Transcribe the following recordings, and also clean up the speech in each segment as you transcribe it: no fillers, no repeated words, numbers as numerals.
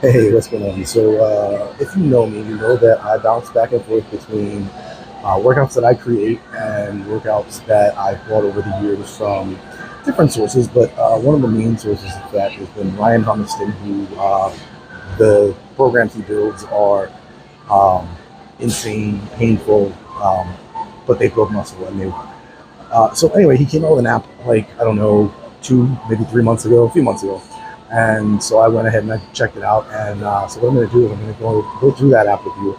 Hey, what's going on? So, if you know me, you know that I bounce back and forth between workouts that I create and workouts that I've bought over the years from different sources. But one of the main sources of that has been Ryan Humiston, who the programs he builds are um, insane, painful, but they build muscle and they. So anyway, he came out with an app like I don't know 2 maybe 3 months ago, a few months ago, and so I went ahead and I checked it out. And so what I'm going to do is I'm going to go through that app with you,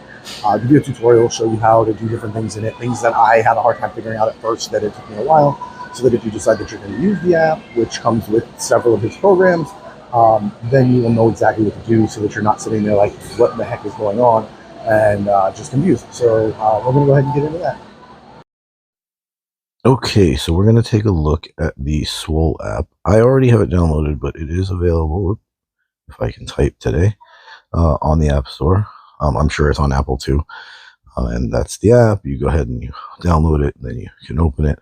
give you a tutorial, show you how to do different things in it, things that I had a hard time figuring out at first that it took me a while, so that if you decide that you're going to use the app, which comes with several of his programs, then you will know exactly what to do, so that you're not sitting there like, what the heck is going on, and just confused. So we're going to go ahead and get into that. Okay, so we're going to take a look at the Swole app. I already have it downloaded, but it is available, if I can type today, on the App Store. I'm sure it's on Apple too. And that's the app. You go ahead and you download it, and then you can open it.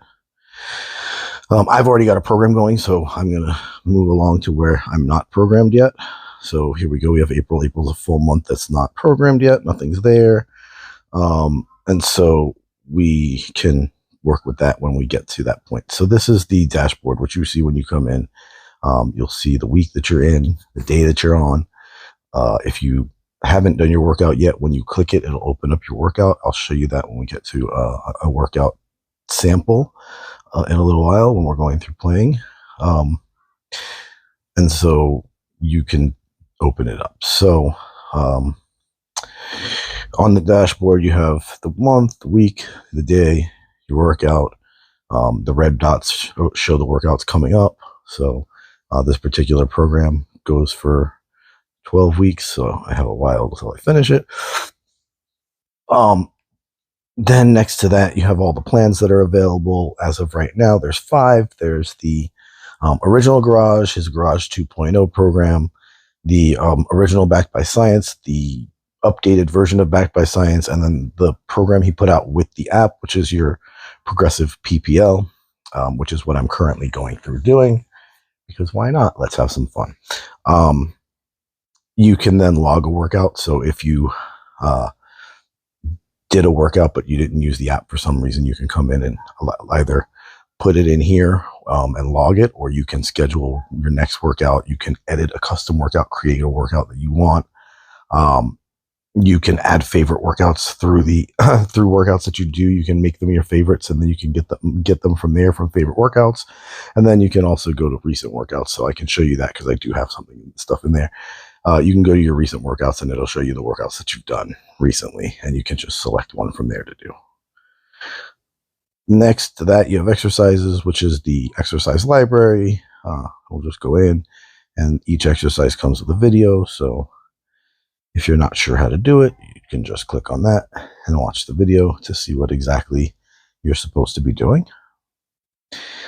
I've already got a program going, so I'm going to move along to where I'm not programmed yet. So here we go. We have April. April's a full month that's not programmed yet. Nothing's there. And so we can work with that when we get to that point. So this is the dashboard, which you see when you come in. You'll see the week that you're in, the day that you're on. If you haven't done your workout yet, when you click it, it'll open up your workout. I'll show you that when we get to a workout sample in a little while when we're going through playing. And so you can open it up. So on the dashboard, you have the month, the week, the day, your workout. The red dots show the workouts coming up. So this particular program goes for 12 weeks, so I have a while until I finish it. Then next to that, you have all the plans that are available as of right now. There's 5. There's the original Garage, his Garage 2.0 program, the original Backed by Science, the updated version of Backed by Science, and then the program he put out with the app, which is your progressive PPL, which is what I'm currently going through doing, because why not? Let's have some fun. You can then log a workout. So if you did a workout but you didn't use the app for some reason, you can come in and either put it in here and log it, or you can schedule your next workout. You can edit a custom workout, create a workout that you want. You can add favorite workouts through the through workouts that you do. You can make them your favorites, and then you can get them from there, from favorite workouts. And then you can also go to recent workouts. So I can show you that because I do have stuff in there. You can go to your recent workouts, and it'll show you the workouts that you've done recently, and you can just select one from there to do. Next to that, you have exercises, which is the exercise library. We'll just go in, and each exercise comes with a video. So if you're not sure how to do it, you can just click on that and watch the video to see what exactly you're supposed to be doing.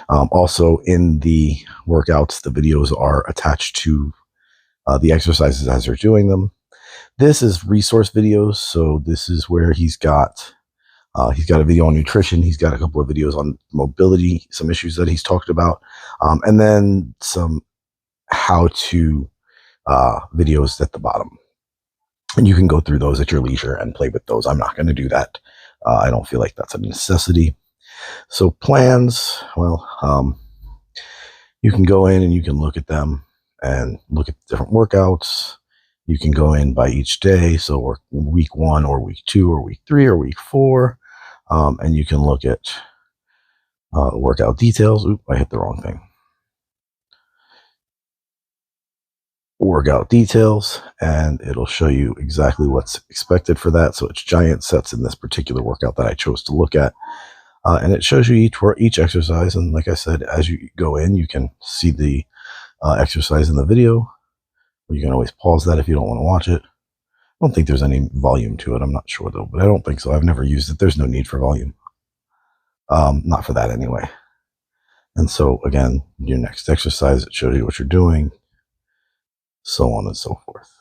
Also, in the workouts, the videos are attached to the exercises as you're doing them. This is resource videos, so this is where he's got a video on nutrition. He's got a couple of videos on mobility, some issues that he's talked about, and then some how-to videos at the bottom. And you can go through those at your leisure and play with those. I'm not going to do that. I don't feel like that's a necessity. So plans, well, you can go in and you can look at them and look at different workouts. You can go in by each day. So week 1 or week 2 or week 3 or week 4. And you can look at workout details. Oop, I hit the wrong thing. Workout details, and it'll show you exactly what's expected for that. So it's giant sets in this particular workout that I chose to look at. And it shows you each exercise. And like I said, as you go in, you can see the exercise in the video. You can always pause that if you don't want to watch it. I don't think there's any volume to it. I'm not sure though, but I don't think so. I've never used it. There's no need for volume. Not for that anyway. And so again, your next exercise, it shows you what you're doing, so on and so forth.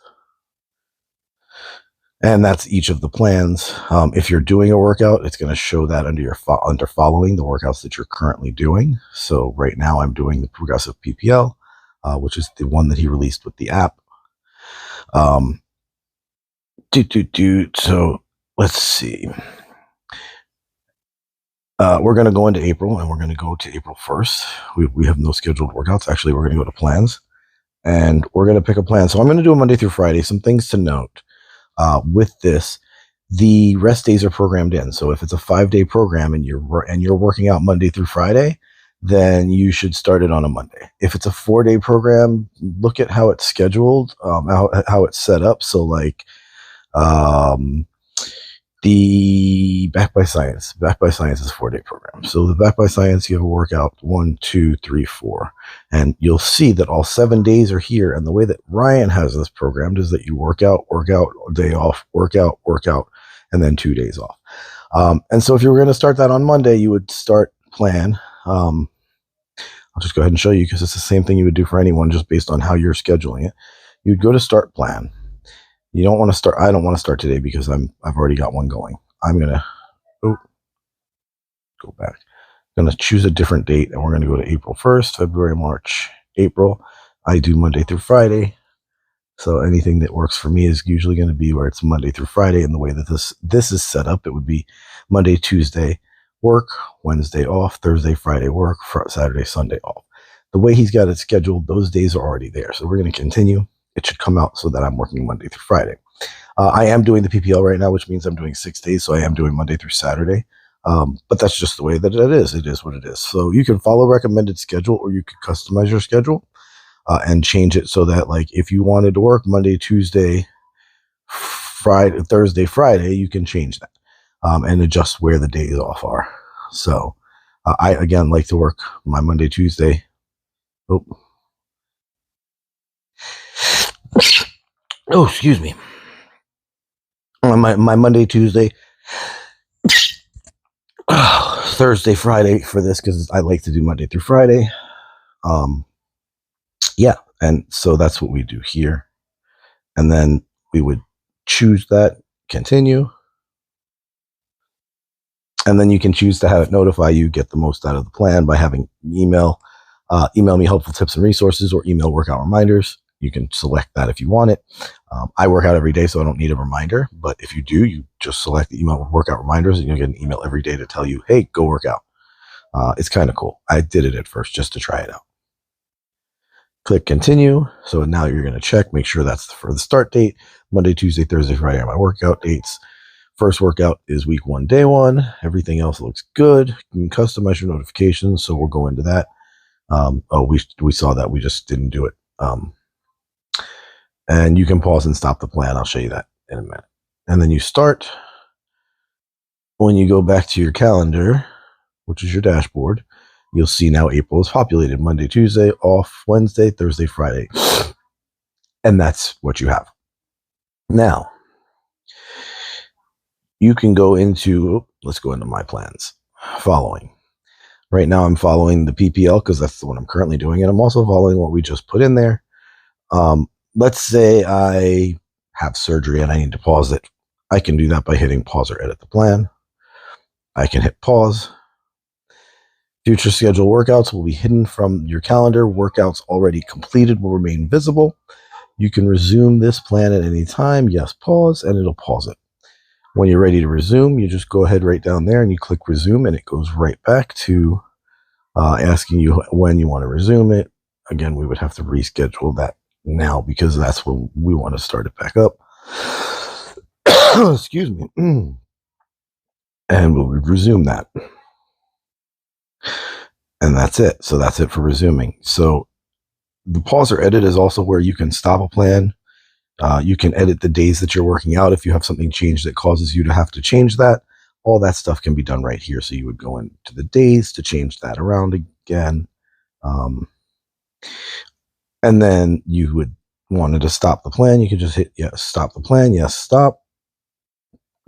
And that's each of the plans. If you're doing a workout, it's going to show that under under following the workouts that you're currently doing. So right now I'm doing the progressive PPL, which is the one that he released with the app. So let's see. We're going to go into April, and we're going to go to April 1st. We have no scheduled workouts. Actually, we're going to go to plans, and we're going to pick a plan. So I'm going to do a Monday through Friday. Some things to note with this: the rest days are programmed in. So if it's a 5-day program and you're working out Monday through Friday, then you should start it on a Monday. If it's a 4-day program, look at how it's scheduled, how it's set up. So like the Back by Science is a 4-day program. So the Back by Science, you have a workout 1, 2, 3, 4, and you'll see that all 7 days are here. And the way that Ryan has this programmed is that you work out, day off, work out, and then 2 days off. And so if you were going to start that on Monday, you would start plan. I'll just go ahead and show you because it's the same thing you would do for anyone just based on how you're scheduling it. You'd go to start plan. You don't want to start. I don't want to start today because I've already got one going. I'm going to go back. I'm going to choose a different date, and we're going to go to April 1st, February, March, April. I do Monday through Friday. So anything that works for me is usually going to be where it's Monday through Friday. And the way that this is set up, it would be Monday, Tuesday, work, Wednesday off, Thursday, Friday, work, Saturday, Sunday off. The way he's got it scheduled, those days are already there. So we're going to continue. It should come out so that I'm working Monday through Friday. I am doing the PPL right now, which means I'm doing 6 days. So I am doing Monday through Saturday. But that's just the way that it is. It is what it is. So you can follow recommended schedule, or you could customize your schedule and change it so that, like, if you wanted to work Monday, Tuesday, Friday, Thursday, Friday, you can change that and adjust where the days off are. So I, again, like to work my Monday, Tuesday. Oh, excuse me. My Monday, Tuesday, Thursday, Friday for this because I like to do Monday through Friday. Yeah, and so that's what we do here. And then we would choose that, continue. And then you can choose to have it notify you, get the most out of the plan by having email me helpful tips and resources, or email workout reminders. You can select that if you want it. I work out every day, so I don't need a reminder. But if you do, you just select the email workout reminders, and you'll get an email every day to tell you, hey, go work out. It's kind of cool. I did it at first just to try it out. Click continue. So now you're going to check, make sure that's for the start date. Monday, Tuesday, Thursday, Friday are my workout dates. First workout is week 1, day 1. Everything else looks good. You can customize your notifications, so we'll go into that. We saw that. We just didn't do it. And you can pause and stop the plan. I'll show you that in a minute. And then you start. When you go back to your calendar, which is your dashboard, you'll see now April is populated. Monday, Tuesday, off, Wednesday, Thursday, Friday. And that's what you have. Now, you can go into, let's go into my plans. Following. Right now I'm following the PPL because that's the one I'm currently doing. And I'm also following what we just put in there. Let's say I have surgery and I need to pause it. I can do that by hitting pause or edit the plan. I can hit pause. Future scheduled workouts will be hidden from your calendar. Workouts already completed will remain visible. You can resume this plan at any time. Yes, pause, and it'll pause it. When you're ready to resume, you just go ahead right down there and you click resume, and it goes right back to asking you when you want to resume it. Again, we would have to reschedule that now because that's when we want to start it back up. Excuse me. And we'll resume that. And that's it. So that's it for resuming. So the pause or edit is also where you can stop a plan. You can edit the days that you're working out. If you have something changed that causes you to have to change that, all that stuff can be done right here. So you would go into the days to change that around again. And then you would wanted to stop the plan. You can just hit yes, stop the plan. Yes, stop.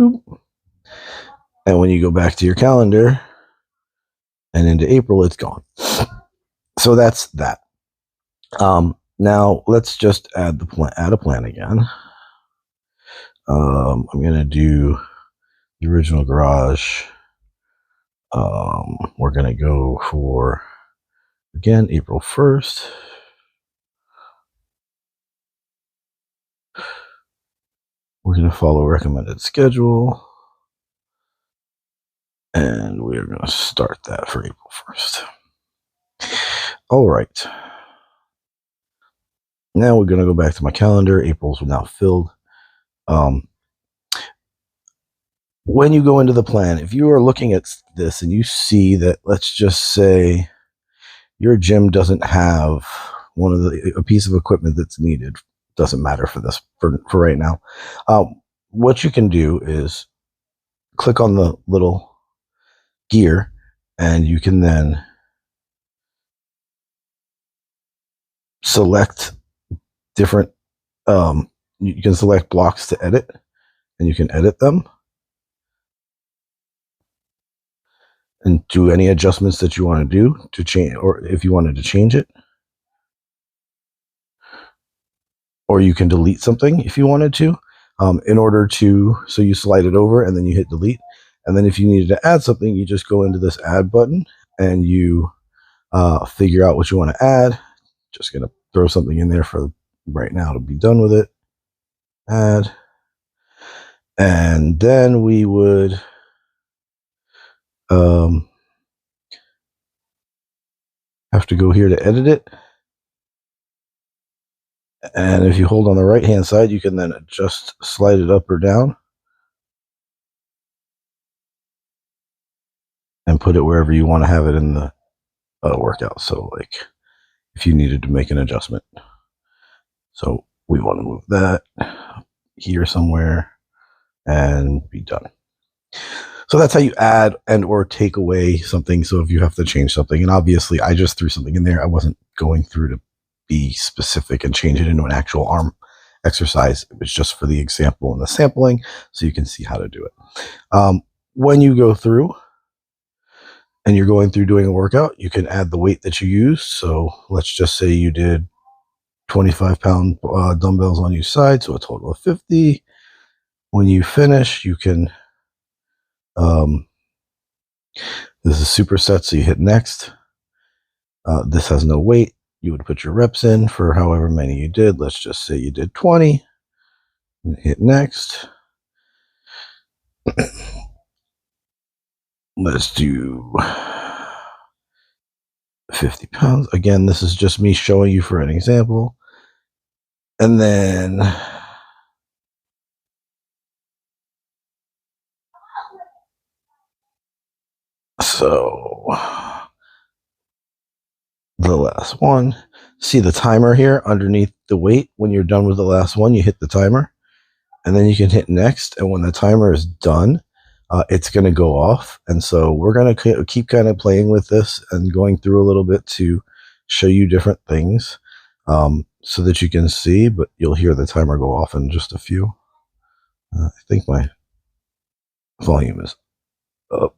Boop. And when you go back to your calendar and into April, it's gone. So that's that. Now let's just add the plan. Add a plan again. I'm gonna do the original garage. We're gonna go for again April 1st. we're going to follow recommended schedule. And we're going to start that for April 1st. All right. Now we're going to go back to my calendar. April's now filled. When you go into the plan, if you are looking at this and you see that, let's just say your gym doesn't have a piece of equipment that's needed, doesn't matter for this for right now. What you can do is click on the little gear, and you can then select different. You can select blocks to edit, and you can edit them and do any adjustments that you want to do to change, or if you wanted to change it. Or you can delete something if you wanted to. So you slide it over and then you hit delete. And then if you needed to add something, you just go into this add button and you figure out what you want to add. Just going to throw something in there for right now to be done with it. Add. And then we would have to go here to edit it. And if you hold on the right hand side, you can then just slide it up or down and put it wherever you want to have it in the workout. So like if you needed to make an adjustment. So we want to move that here somewhere and be done. So that's how you add and or take away something. So if you have to change something, and obviously I just threw something in there. I wasn't going through to be specific and change it into an actual arm exercise. It was just for the example and the sampling so you can see how to do it. When you go through and you're going through doing a workout, you can add the weight that you use. So let's just say you did 25-pound dumbbells on each side, so a total of 50. When you finish, you can this is superset, so you hit next. This has no weight. You would put your reps in for however many you did. Let's just say you did 20 and hit next. Let's do 50 pounds. Again, this is just me showing you for an example. And then so the last one, see the timer here underneath the weight. When you're done with the last one, you hit the timer and then you can hit next. And when the timer is done, it's going to go off. And so we're going to keep kind of playing with this and going through a little bit to show you different things so that you can see, but you'll hear the timer go off in just a few. I think my volume is up.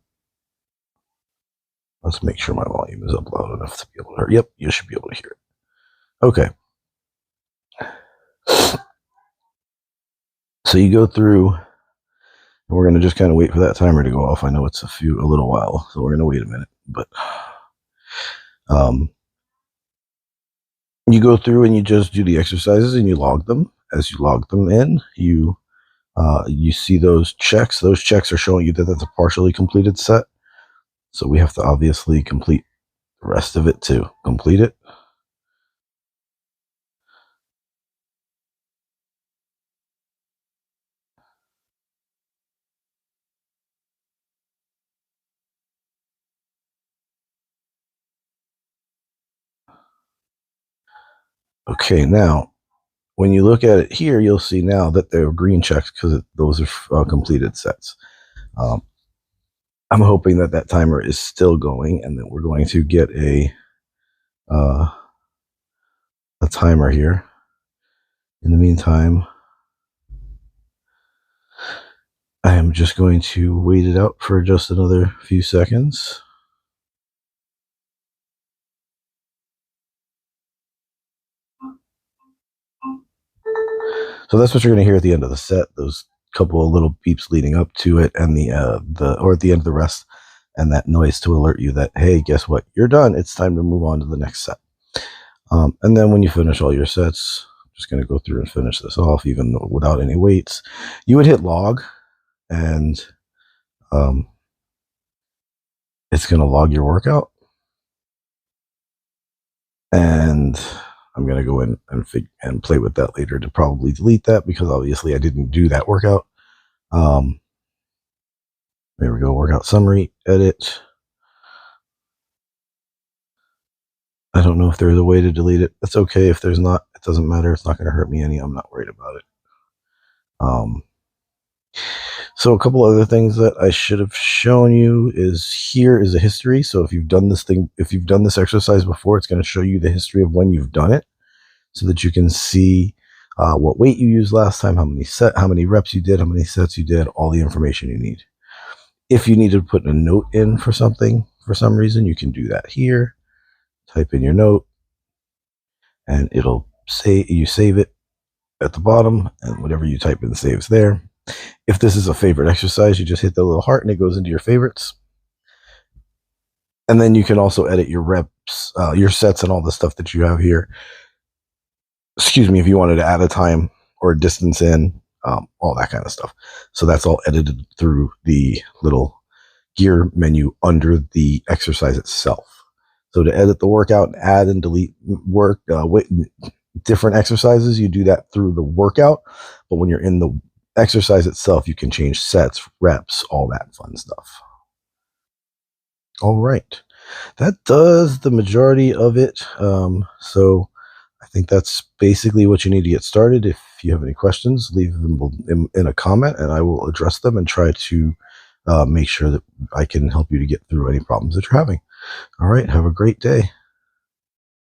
Let's make sure my volume is up loud enough to be able to hear. Yep, you should be able to hear it. Okay. So you go through, and we're going to just kind of wait for that timer to go off. I know it's a little while, so we're going to wait a minute. But you go through and you just do the exercises and you log them. As you log them in, you see those checks. Those checks are showing you that that's a partially completed set. So we have to obviously complete the rest of it to complete it. Okay, now when you look at it here, you'll see now that they're green checks because those are completed sets. I'm hoping that that timer is still going and that we're going to get a timer here. In the meantime, I am just going to wait it out for just another few seconds. So that's what you're going to hear at the end of the set. Those couple of little beeps leading up to it, and or at the end of the rest, and that noise to alert you that, hey, guess what? You're done. It's time to move on to the next set. And then when you finish all your sets, just going to go through and finish this off, even without any weights. You would hit log, and it's going to log your workout. And I'm going to go in and play with that later to probably delete that, because obviously I didn't do that workout. There we go, workout summary, edit. I don't know if there's a way to delete it. That's okay if there's not. It doesn't matter. It's not going to hurt me any. I'm not worried about it. So a couple other things that I should have shown you is here is a history. So if you've done this exercise before, it's going to show you the history of when you've done it, so that you can see what weight you used last time, how many reps you did, how many sets you did, all the information you need. If you need to put a note in for something for some reason, you can do that here. Type in your note, and it'll say you save it at the bottom, and whatever you type in saves there. If this is a favorite exercise, you just hit the little heart and it goes into your favorites. And then you can also edit your reps, your sets, and all the stuff that you have here. Excuse me, if you wanted to add a time or a distance in, all that kind of stuff. So that's all edited through the little gear menu under the exercise itself. So to edit the workout and add and delete different exercises, you do that through the workout. But when you're in the exercise itself, you can change sets, reps, all that fun stuff. All right, that does the majority of it. So I think that's basically what you need to get started. If you have any questions, leave them in a comment, and I will address them and try to make sure that I can help you to get through any problems that you're having. All right, have a great day.